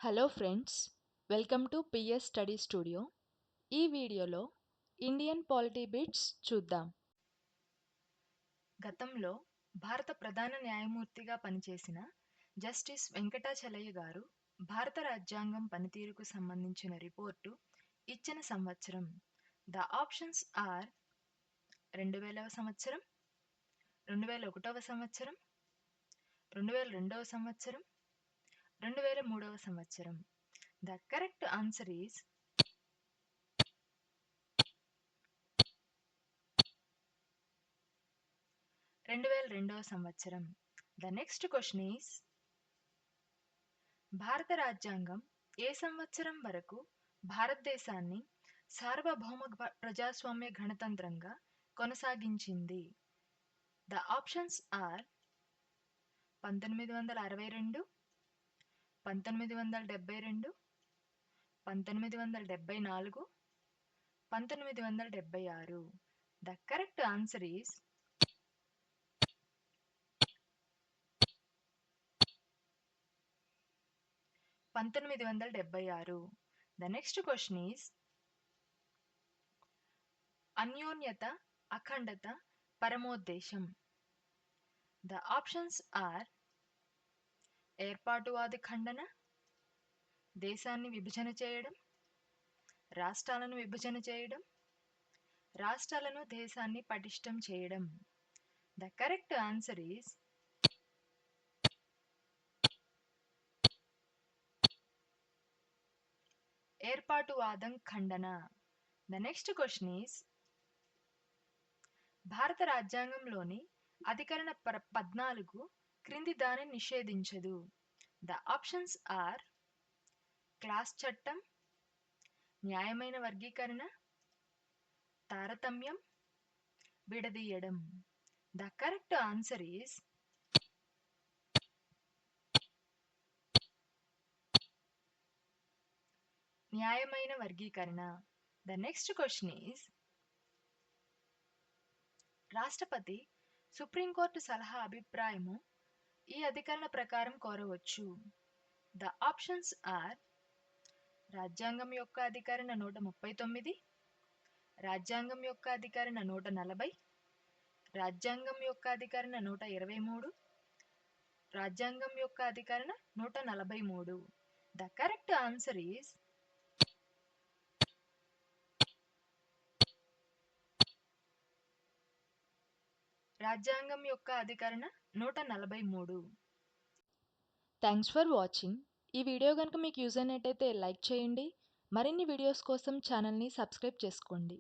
Hello friends, welcome to PS study studio. ఈ వీడియోలో Indian polity bits చూద్దాం. గతంలో భారత ప్రధాన న్యాయమూర్తిగా పనిచేసిన జస్టిస్ వెంకటాచలయ్య గారు భారత రాజ్యాంగం పనితీరుకు సంబంధించిన రిపోర్టు ఇచ్చిన సంవత్సరం. ద ఆప్షన్స్ ఆర్ 2000వ సంవత్సరం, 2001వ సంవత్సరం, 2002వ సంవత్సరం, 2003వ సంవత్సరం. The correct answer is 2002వ సంవత్సరం. The next question is, భారత రాజ్యాంగం ఏ సంవత్సరం వరకు భారతదేశాన్ని సార్వభౌమ ప్రజాస్వామ్య గణతంత్రంగా కొనసాగించింది? The options are 1962, 1972, 1974, 1976. The correct answer is 1976. The next question is, అన్యోన్యత, అఖండత, పరమోద్దేశం. The options are ఏర్పాటువాది ఖండన, దేశాన్ని విభజన చేయడం, రాష్ట్రాలను విభజన చేయడం, రాష్ట్రాలను దేశాన్ని పటిష్టం చేయడం. The correct answer is ఏర్పాటువాదం ఖండన. The next question is, భారత రాజ్యాంగంలోని అధికరణ 14 క్రింది దానిని నిషేధించదు. The options are క్లాస్ చట్టం, న్యాయమైన వర్గీకరణ, తారతమ్యం, విడదీయడం. The correct answer is న్యాయమైన వర్గీకరణ. The next question is, రాష్ట్రపతి సుప్రీంకోర్టు సలహా అభిప్రాయము ఈ అధికరణ ప్రకారం కోరవచ్చు. The options are రాజ్యాంగం యొక్క అధికరణ 139, రాజ్యాంగం యొక్క అధికరణ 140, రాజ్యాంగం యొక్క అధికరణ 123, రాజ్యాంగం యొక్క అధికరణ 143. The correct answer is రాజ్యాంగం యొక్క అధికరణ 143. Thanks for watching. ఈ వీడియో కనుక మీకు యూజ్ అయినట్టయితే లైక్ చేయండి. మరిన్ని వీడియోస్ కోసం ఛానల్ని సబ్స్క్రైబ్ చేసుకోండి.